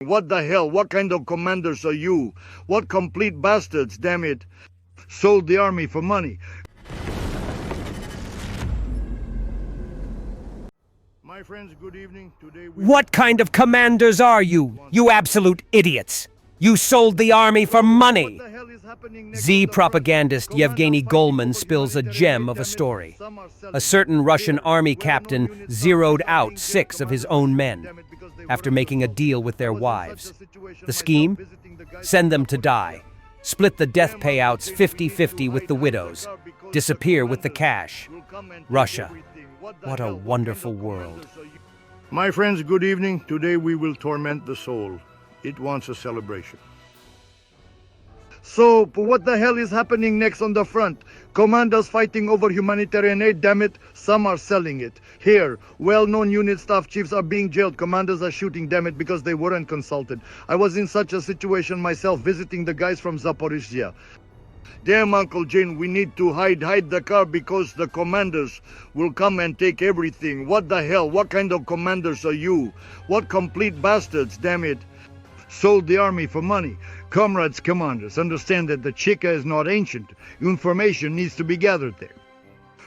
What the hell? What kind of commanders are you? What complete bastards, damn it. Sold the army for money. My friends, good evening. Today What kind of commanders are you, you absolute idiots? You sold the army for money! Z propagandist Yevgeny Golman spills a gem of a story. A certain Russian army captain zeroed out 6 of his own men after making a deal with their wives. The scheme? Send them to die. Split the death payouts 50-50 with the widows. Disappear with the cash. Russia. What a wonderful world. My friends, good evening. Today we will torment the soul. It wants a celebration. So, what the hell is happening next on the front? Commanders fighting over humanitarian aid, damn it. Some are selling it. Here, well-known unit staff chiefs are being jailed. Commanders are shooting, damn it, because they weren't consulted. I was in such a situation myself, visiting the guys from Zaporizhzhia. Damn, Uncle Jane, we need to hide the car because the commanders will come and take everything. What the hell? What kind of commanders are you? What complete bastards, damn it. Sold the army for money. Comrades, commanders, understand that the Cheka is not ancient. Information needs to be gathered there.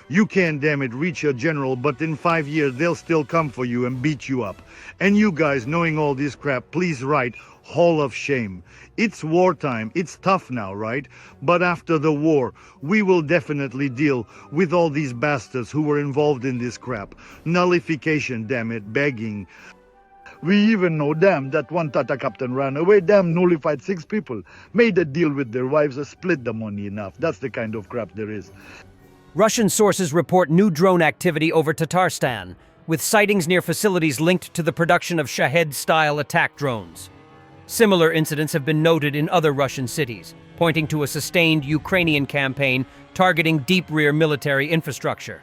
You can, damn it, reach a general, but in 5 years they'll still come for you and beat you up. And you guys, knowing all this crap, please write Hall of Shame. It's wartime, it's tough now, right? But after the war, we will definitely deal with all these bastards who were involved in this crap. Nullification, damn it, begging. We even know, damn, that one Tata captain ran away, damn, nullified 6 people. Made a deal with their wives, split the money enough. That's the kind of crap there is. Russian sources report new drone activity over Tatarstan, with sightings near facilities linked to the production of Shahed-style attack drones. Similar incidents have been noted in other Russian cities, pointing to a sustained Ukrainian campaign targeting deep rear military infrastructure.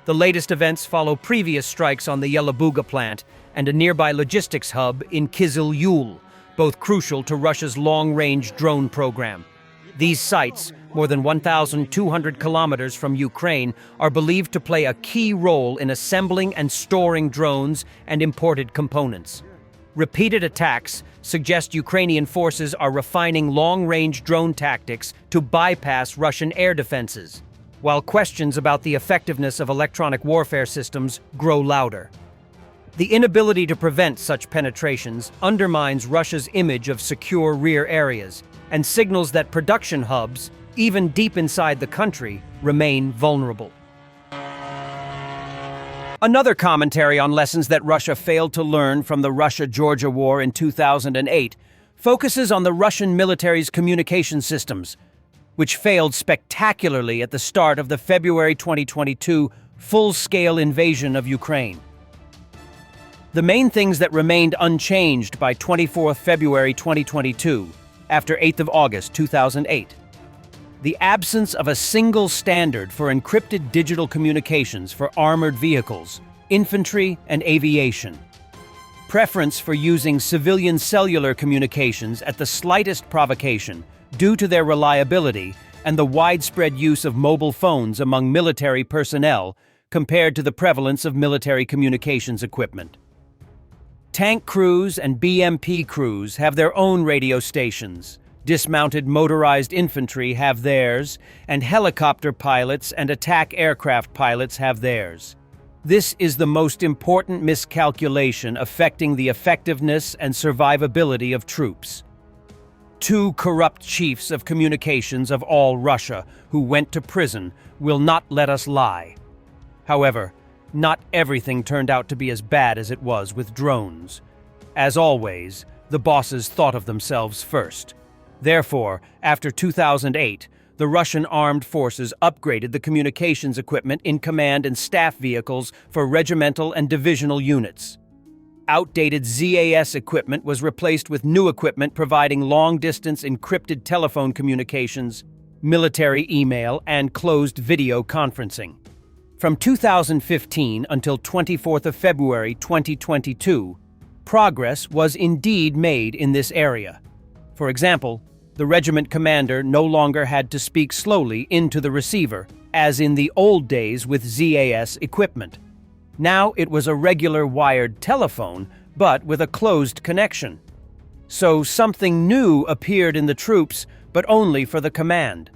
The latest events follow previous strikes on the Yelabuga plant and a nearby logistics hub in Kyzyl-Yul, both crucial to Russia's long-range drone program. These sites, more than 1,200 kilometers from Ukraine, are believed to play a key role in assembling and storing drones and imported components. Repeated attacks suggest Ukrainian forces are refining long-range drone tactics to bypass Russian air defenses, while questions about the effectiveness of electronic warfare systems grow louder. The inability to prevent such penetrations undermines Russia's image of secure rear areas and signals that production hubs, even deep inside the country, remain vulnerable. Another commentary on lessons that Russia failed to learn from the Russia-Georgia War in 2008 focuses on the Russian military's communication systems, which failed spectacularly at the start of the February 2022 full-scale invasion of Ukraine. The main things that remained unchanged by 24 February 2022, after 8th of August 2008. The absence of a single standard for encrypted digital communications for armored vehicles, infantry, and aviation. Preference for using civilian cellular communications at the slightest provocation due to their reliability and the widespread use of mobile phones among military personnel compared to the prevalence of military communications equipment. Tank crews and BMP crews have their own radio stations. Dismounted motorized infantry have theirs, and helicopter pilots and attack aircraft pilots have theirs. This is the most important miscalculation affecting the effectiveness and survivability of troops. 2 corrupt chiefs of communications of all Russia who went to prison will not let us lie. However, not everything turned out to be as bad as it was with drones. As always, the bosses thought of themselves first. Therefore, after 2008, the Russian armed forces upgraded the communications equipment in command and staff vehicles for regimental and divisional units. Outdated ZAS equipment was replaced with new equipment providing long-distance encrypted telephone communications, military email, and closed video conferencing. From 2015 until 24th of February 2022, progress was indeed made in this area. For example, the regiment commander no longer had to speak slowly into the receiver, as in the old days with ZAS equipment. Now it was a regular wired telephone, but with a closed connection. So something new appeared in the troops, but only for the command.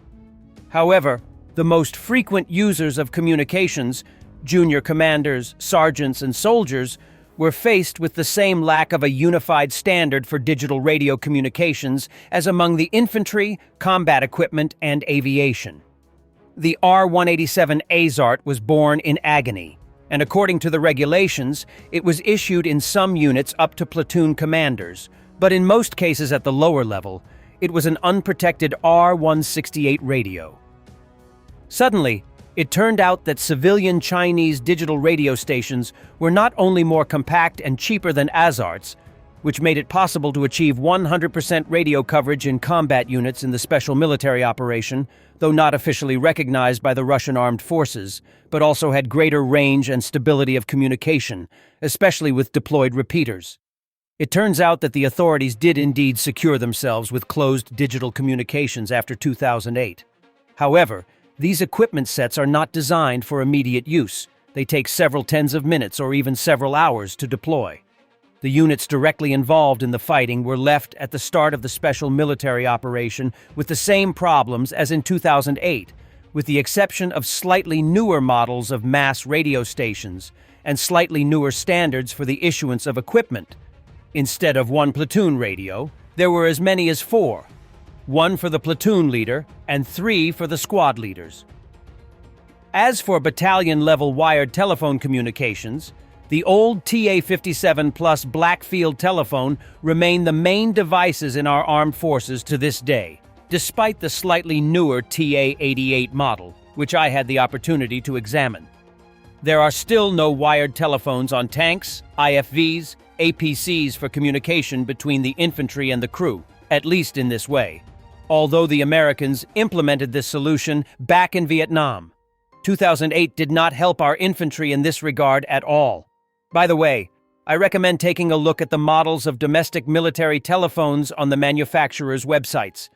However, the most frequent users of communications, junior commanders, sergeants, and soldiers, were faced with the same lack of a unified standard for digital radio communications as among the infantry, combat equipment, and aviation. The R-187 Azart was born in agony, and according to the regulations, it was issued in some units up to platoon commanders, but in most cases at the lower level, it was an unprotected R-168 radio. Suddenly, it turned out that civilian Chinese digital radio stations were not only more compact and cheaper than Azarts, which made it possible to achieve 100% radio coverage in combat units in the special military operation, though not officially recognized by the Russian armed forces, but also had greater range and stability of communication, especially with deployed repeaters. It turns out that the authorities did indeed secure themselves with closed digital communications after 2008. However, these equipment sets are not designed for immediate use. They take several tens of minutes or even several hours to deploy. The units directly involved in the fighting were left at the start of the special military operation with the same problems as in 2008, with the exception of slightly newer models of mass radio stations and slightly newer standards for the issuance of equipment. Instead of one platoon radio, there were as many as 4. 1 for the platoon leader, and 3 for the squad leaders. As for battalion-level wired telephone communications, the old TA-57 plus Blackfield telephone remain the main devices in our armed forces to this day, despite the slightly newer TA-88 model, which I had the opportunity to examine. There are still no wired telephones on tanks, IFVs, APCs for communication between the infantry and the crew, at least in this way. Although the Americans implemented this solution back in Vietnam. 2008 did not help our infantry in this regard at all. By the way, I recommend taking a look at the models of domestic military telephones on the manufacturers' websites.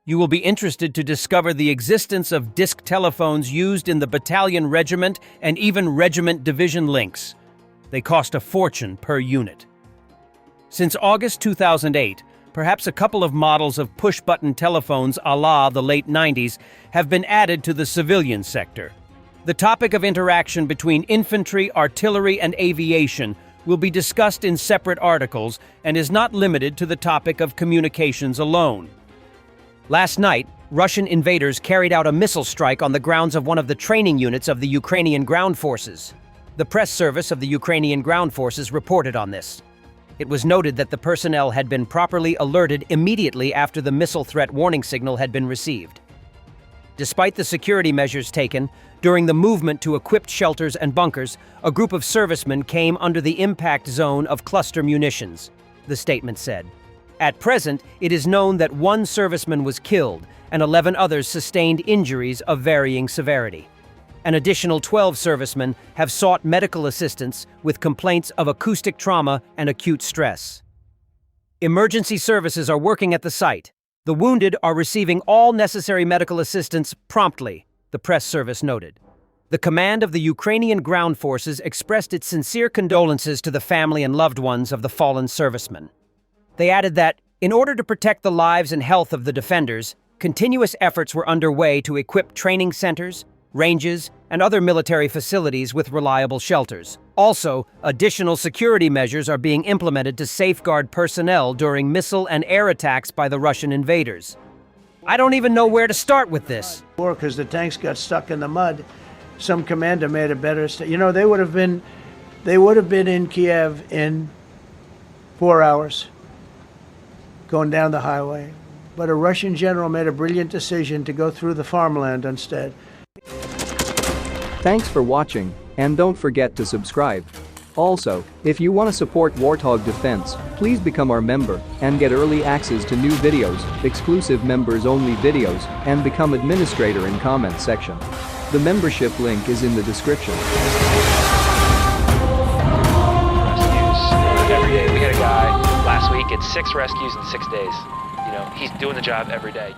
You will be interested to discover the existence of disc telephones used in the battalion regiment and even regiment division links. They cost a fortune per unit. Since August 2008, perhaps a couple of models of push-button telephones a la the late 90s have been added to the civilian sector. The topic of interaction between infantry, artillery, and aviation will be discussed in separate articles and is not limited to the topic of communications alone. Last night, Russian invaders carried out a missile strike on the grounds of one of the training units of the Ukrainian ground forces. The press service of the Ukrainian ground forces reported on this. It was noted that the personnel had been properly alerted immediately after the missile threat warning signal had been received. Despite the security measures taken, during the movement to equipped shelters and bunkers, a group of servicemen came under the impact zone of cluster munitions, the statement said. At present, it is known that 1 serviceman was killed and 11 others sustained injuries of varying severity. An additional 12 servicemen have sought medical assistance with complaints of acoustic trauma and acute stress. Emergency services are working at the site. The wounded are receiving all necessary medical assistance promptly, the press service noted. The command of the Ukrainian ground forces expressed its sincere condolences to the family and loved ones of the fallen servicemen. They added that, in order to protect the lives and health of the defenders, continuous efforts were underway to equip training centers, ranges, and other military facilities with reliable shelters. Also, additional security measures are being implemented to safeguard personnel during missile and air attacks by the Russian invaders. I don't even know where to start with this. Because the tanks got stuck in the mud, some commander made a better. They would have been in Kiev in 4 hours, going down the highway. But a Russian general made a brilliant decision to go through the farmland instead. Thanks for watching, and don't forget to subscribe. Also, if you want to support Warthog Defense, please become our member and get early access to new videos, exclusive members-only videos, and become administrator in comments section. The membership link is in the description. Rescues every day. We had a guy last week at 6 rescues in 6 days. He's doing the job every day.